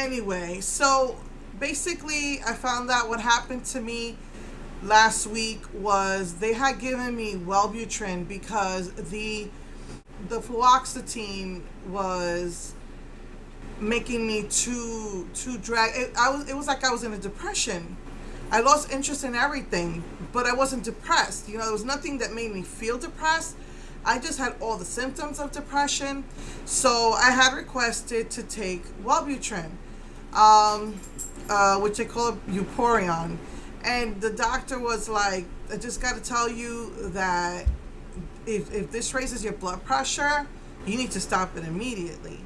Anyway, so basically I found out what happened to me last week was they had given me Wellbutrin because the fluoxetine was making me too drag. It was like I was in a depression. I lost interest in everything, but I wasn't depressed. You know, there was nothing that made me feel depressed. I just had all the symptoms of depression. So I had requested to take Wellbutrin, which they call Euporion. And the doctor was like, I just got to tell you that if this raises your blood pressure, you need to stop it immediately.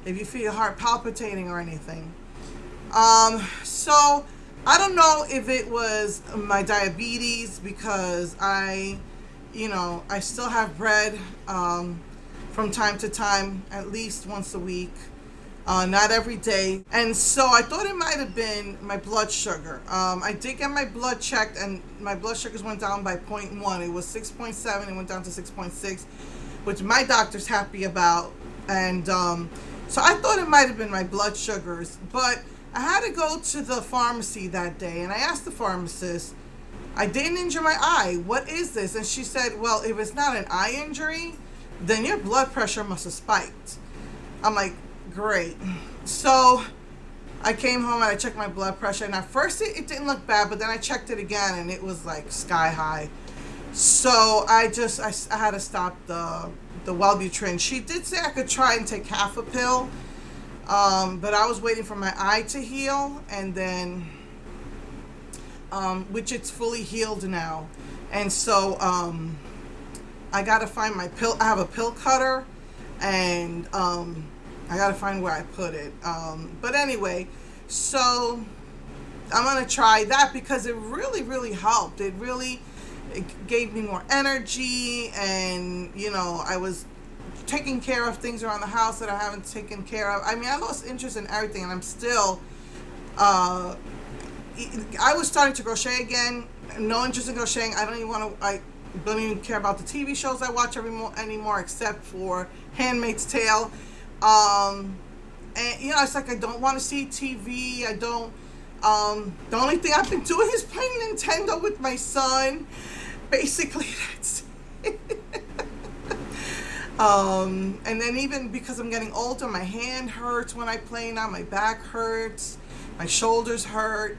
If you feel your heart palpitating or anything. So I don't know if it was my diabetes because I still have bread from time to time, at least once a week, not every day. And so I thought it might have been my blood sugar. I did get my blood checked and my blood sugars went down by 0.1. It was 6.7, it went down to 6.6, which my doctor's happy about. And so I thought it might have been my blood sugars, but I had to go to the pharmacy that day and I asked the pharmacist, I didn't injure my eye. What is this? And she said, well, if it's not an eye injury, then your blood pressure must have spiked. I'm like, great. So I came home and I checked my blood pressure. And at first it didn't look bad, but then I checked it again and it was like sky high. So I had to stop the Wellbutrin. She did say I could try and take half a pill. But I was waiting for my eye to heal and then... which it's fully healed now. And so I gotta find my pill. I have a pill cutter and I gotta find where I put it. But anyway, so I'm gonna try that because it really helped. It gave me more energy and I was taking care of things around the house that I haven't taken care of. I mean, I lost interest in everything and I'm still I was starting to crochet again. No interest in crocheting. I don't even care about the TV shows I watch anymore except for Handmaid's Tale. And it's like I don't want to see TV. I don't. The only thing I've been doing is playing Nintendo with my son. Basically, that's it. And then even because I'm getting older, my hand hurts when I play now. My back hurts. My shoulders hurt.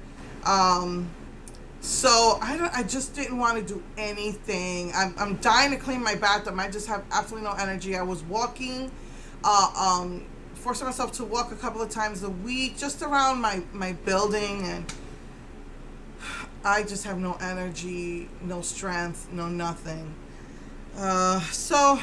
So I just didn't want to do anything. I'm dying to clean my bathroom. I just have absolutely no energy. I was walking, forcing myself to walk a couple of times a week just around my building, and I just have no energy, no strength, no nothing. So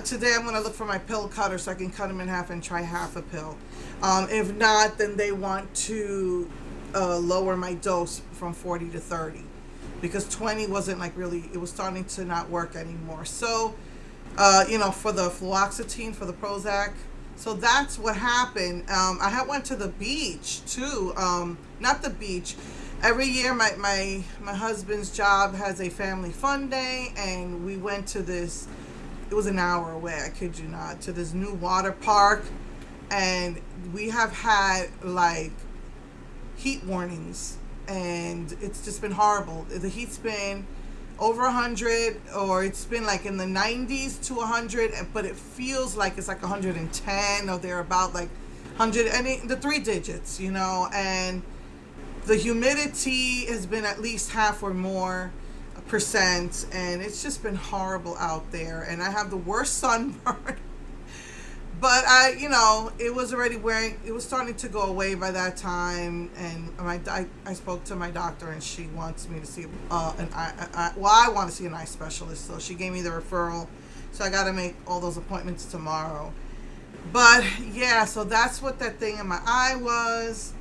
today I'm going to look for my pill cutter so I can cut them in half and try half a pill. If not, then they want to lower my dose from 40 to 30 because 20 wasn't like really, it was starting to not work anymore. So, for the fluoxetine, for the Prozac. So that's what happened. I went to the beach too. Not the beach. Every year my husband's job has a family fun day and we went to this, it was an hour away, I kid you not, to this new water park. And we have had like heat warnings and it's just been horrible. The heat's been over 100 or it's been like in the 90s to 100, but it feels like it's like 110 or they're about like 100 and the 3 digits, and the humidity has been at least half or more percent and it's just been horrible out there and I have the worst sunburn. But it was already it was starting to go away by that time. And I spoke to my doctor and she wants me to see I want to see an eye specialist. So she gave me the referral. So I got to make all those appointments tomorrow. But yeah, so that's what that thing in my eye was.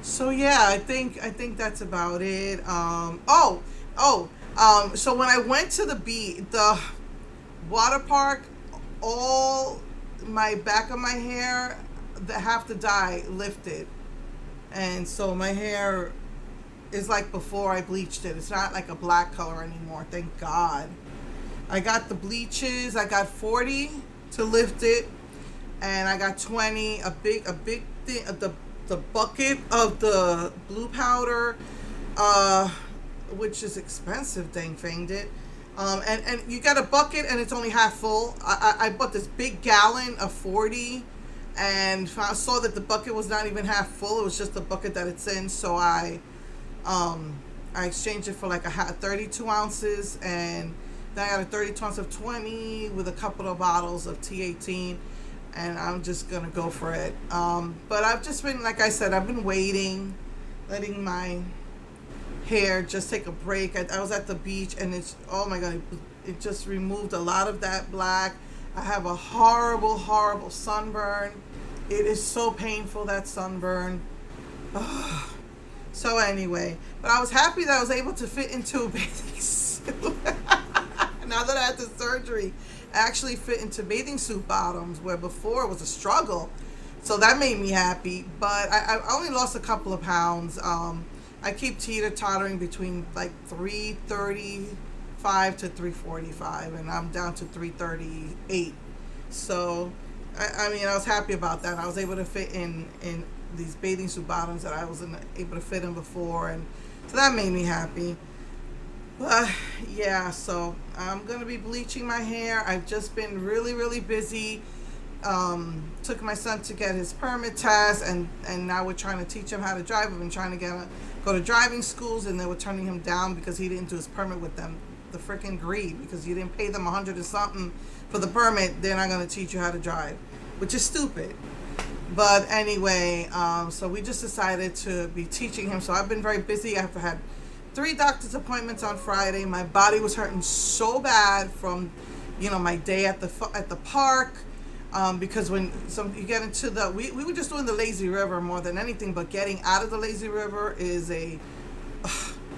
So yeah, I think that's about it. So when I went to the water park, all my back of my hair, half the dye lifted, and so my hair is like before I bleached it. It's not like a black color anymore, thank God. I got the bleaches. I got 40 to lift it, and I got 20, a big thing, the bucket of the blue powder, which is expensive, dang fanged it. And you got a bucket and it's only half full. I bought this big gallon of 40, and I saw that the bucket was not even half full. It was just the bucket that it's in. So I exchanged it for like 32 ounces, and then I got a 32 ounce of 20 with a couple of bottles of T18, and I'm just gonna go for it. But I've just been, like I said, I've been waiting, letting my hair just take a break. I was at the beach, and it's, oh my god, it just removed a lot of that black. I have a horrible sunburn. It is so painful, that sunburn. So anyway, but I was happy that I was able to fit into a bathing suit. Now that I had the surgery, I actually fit into bathing suit bottoms, where before it was a struggle. So that made me happy. But I only lost a couple of pounds. I keep teeter-tottering between like 335 to 345, and I'm down to 338. So, I mean, I was happy about that. I was able to fit in these bathing suit bottoms that I wasn't able to fit in before, and so that made me happy. But yeah, so I'm gonna be bleaching my hair. I've just been really busy. Took my son to get his permit test, and now we're trying to teach him how to drive. We've been trying to go to driving schools, and they were turning him down because he didn't do his permit with them. The freaking greed, because you didn't pay them 100 and something for the permit, they're not going to teach you how to drive, which is stupid. But anyway, so we just decided to be teaching him. So I've been very busy. I've had 3 doctor's appointments on Friday. My body was hurting so bad from, my day at the park. Because when you get into we were just doing the lazy river more than anything, but getting out of the lazy river is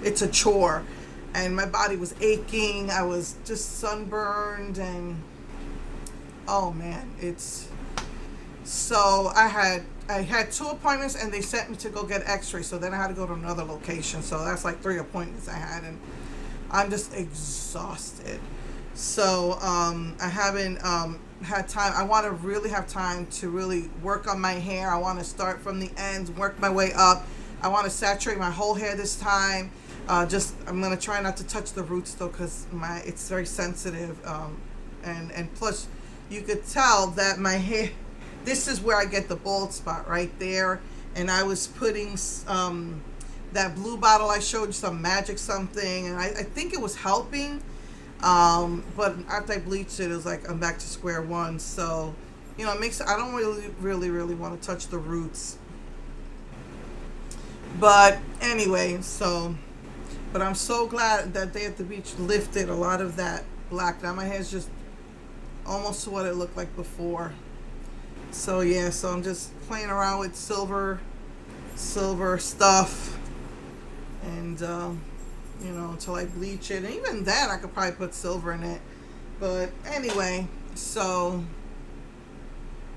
it's a chore, and my body was aching. I was just sunburned, and oh man, so I had 2 appointments, and they sent me to go get x-rays. So then I had to go to another location. So that's like 3 appointments I had, and I'm just exhausted. So I haven't had time. I want to really have time to really work on my hair. I want to start from the ends, work my way up. I want to saturate my whole hair this time. I'm going to try not to touch the roots though, because it's very sensitive. And plus, you could tell that my hair, this is where I get the bald spot right there. And I was putting that blue bottle I showed you, some magic something, and I think it was helping. But after I bleached it, it was like I'm back to square one. So, it makes, I don't really want to touch the roots. But anyway, but I'm so glad that they at the beach lifted a lot of that black. Now my hair's just almost to what it looked like before. So yeah, so I'm just playing around with silver stuff, and until I bleach it. And even then I could probably put silver in it. But anyway, so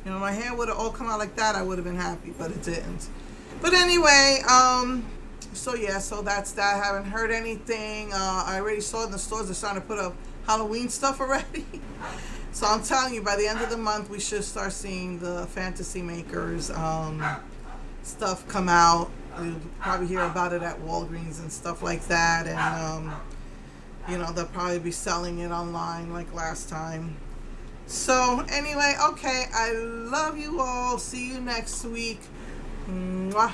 my hair would have all come out like that, I would have been happy, but it didn't. But anyway, so yeah, so that's that. I haven't heard anything. I already saw in the stores they're starting to put up Halloween stuff already. So I'm telling you, by the end of the month we should start seeing the Fantasy Makers stuff come out. You'll probably hear about it at Walgreens and stuff like that, and they'll probably be selling it online like last time. So anyway, okay, I love you all. See you next week. Mwah.